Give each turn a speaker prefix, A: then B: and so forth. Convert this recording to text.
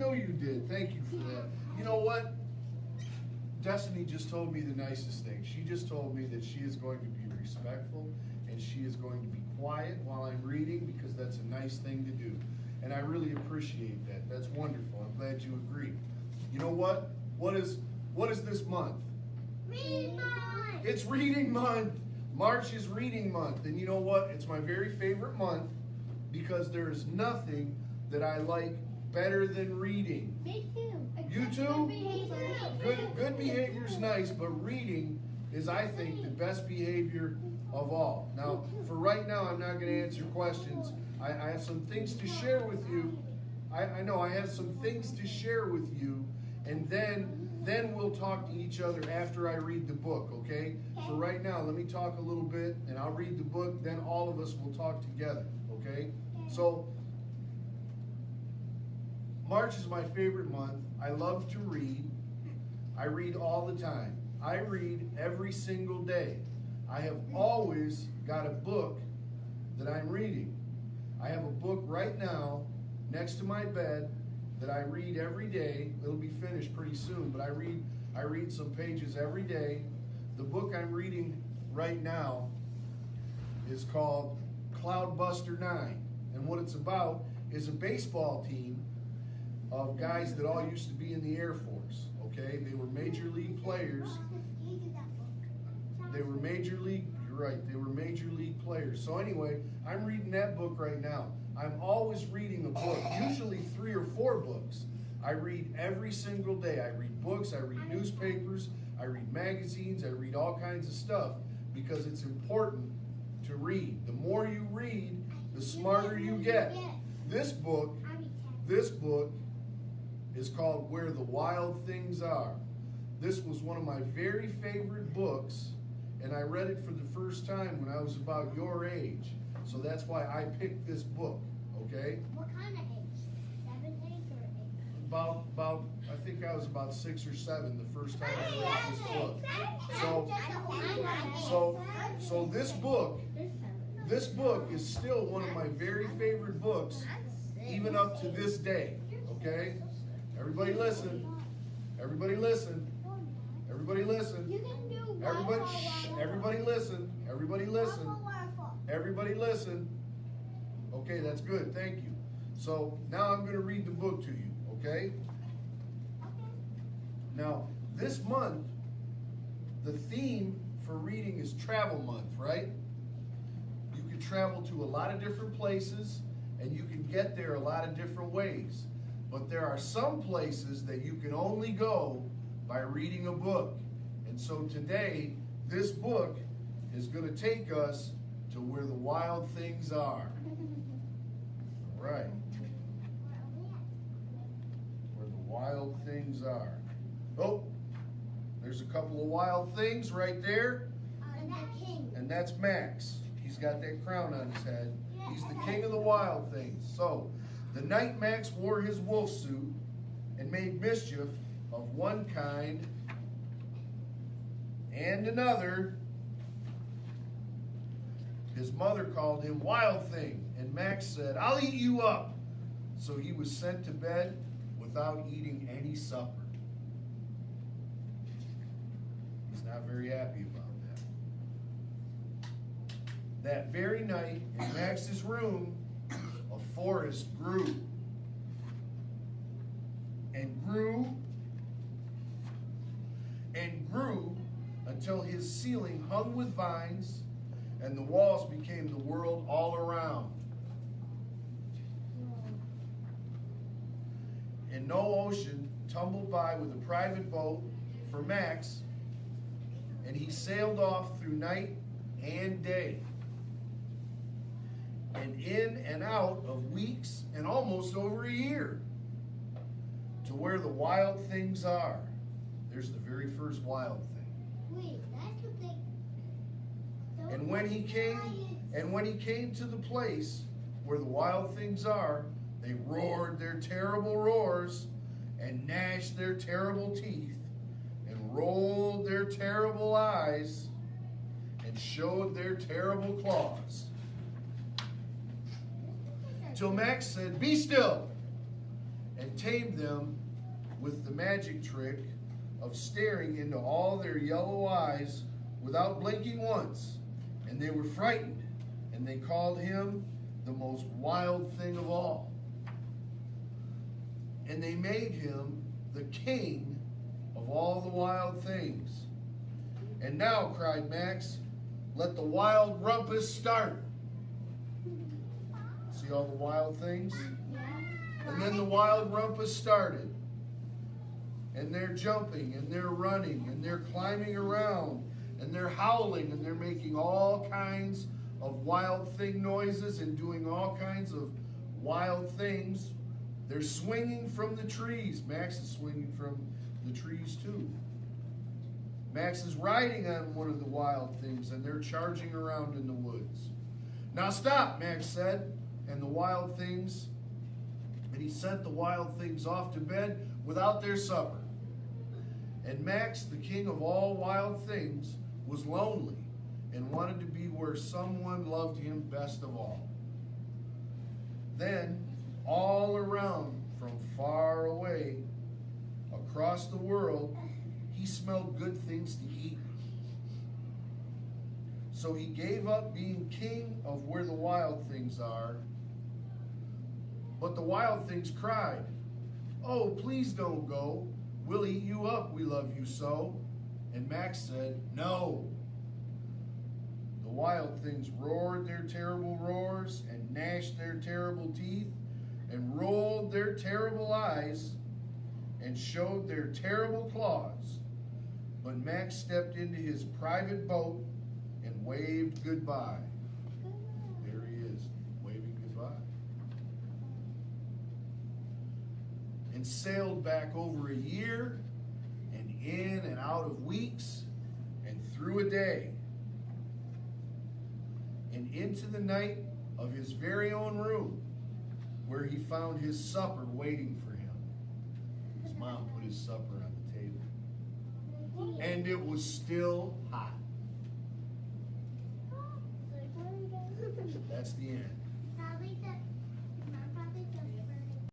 A: know you did. Thank you for that. You know what? Destiny just told me the nicest thing. She just told me that she is going to be respectful and she is going to be quiet while I'm reading because that's a nice thing to do. And I really appreciate that. That's wonderful. I'm glad you agree. You know what? What is this month?
B: Reading month.
A: It's reading month. March is reading month. And you know what? It's my very favorite month because there is nothing that I like better than reading.
B: Me too.
A: You too?
B: Good behavior.
A: Good behavior is nice, but reading is, I think, the best behavior of all. Now, for right now, I'm not going to answer questions. I have some things to share with you. I know I have some things to share with you, and then we'll talk to each other after I read the book, okay? For right now, let me talk a little bit, and I'll read the book, then all of us will talk together, okay? So, March is my favorite month. I love to read. I read all the time. I read every single day. I have always got a book that I'm reading. I have a book right now next to my bed that I read every day. It'll be finished pretty soon, but I read some pages every day. The book I'm reading right now is called Cloudbuster 9. And what it's about is a baseball team of guys that all used to be in the Air Force, okay? They were major league players. They were major league, you're right, they were major league players. So anyway, I'm reading that book right now. I'm always reading a book, usually 3 or 4 books. I read every single day. I read books, I read newspapers, I read magazines, I read all kinds of stuff because it's important to read. The more you read, the smarter you get. This book is called Where the Wild Things Are. This was one of my very favorite books, and I read it for the first time when I was about your age. So that's why I picked this book, okay?
B: What kind of age? 7, 8, or 8?
A: About I think I was about 6 or 7 the first time I read this book. So this book is still one of my very favorite books, even up to this day, okay? Everybody listen. Everybody listen. Everybody listen.
B: You can do
A: Everybody, shh, everybody listen. Everybody listen. Everybody listen. Okay, that's good. Thank you. So now I'm going to read the book to you, okay? Now, this month, the theme for reading is travel month, right? You can travel to a lot of different places, and you can get there a lot of different ways. But there are some places that you can only go by reading a book. And so today, this book is going to take us to where the wild things are. All right. Where the wild things are. Oh, there's a couple of wild things right there. And that's Max. He's got that crown on his head. He's the king of the wild things. So, the night Max wore his wolf suit and made mischief of one kind and another, his mother called him Wild Thing, and Max said, "I'll eat you up." So he was sent to bed without eating any supper. He's not very happy about that. That very night, in Max's room, a forest grew and grew and grew until his ceiling hung with vines and the walls became the world all around. And no ocean tumbled by with a private boat for Max, and he sailed off through night and day, and in and out of weeks and almost over a year, to where the wild things are. There's the very first wild thing.
B: Wait, that's the thing.
A: And when he came to the place where the wild things are, they roared their terrible roars and gnashed their terrible teeth and rolled their terrible eyes and showed their terrible claws. Till Max said, "Be still," and and tamed them with the magic trick of staring into all their yellow eyes without blinking once. And they were frightened, and they called him the most wild thing of all. And they made him the king of all the wild things. And now, cried Max, let the wild rumpus start. See all the wild things? And then the wild rumpus started. And they're jumping, and they're running, and they're climbing around, and they're howling, and they're making all kinds of wild thing noises and doing all kinds of wild things. They're swinging from the trees. Max is swinging from the trees too. Max is riding on one of the wild things, and they're charging around in the woods. Now stop, Max said, and the wild things, and he sent the wild things off to bed without their supper. And Max, the king of all wild things, was lonely and wanted to be where someone loved him best of all. Then, all around from far away, across the world, he smelled good things to eat. So he gave up being king of where the wild things are. But the wild things cried, "Oh, please don't go. We'll eat you up, we love you so." And Max said, "No." The wild things roared their terrible roars and gnashed their terrible teeth and rolled their terrible eyes and showed their terrible claws. But Max stepped into his private boat and waved goodbye. There he is, waving goodbye. And sailed back over a year, and in and out of weeks, and through a day, and into the night of his very own room, where he found his supper waiting for him. His mom put his supper on the table, and it was still hot. That's the end.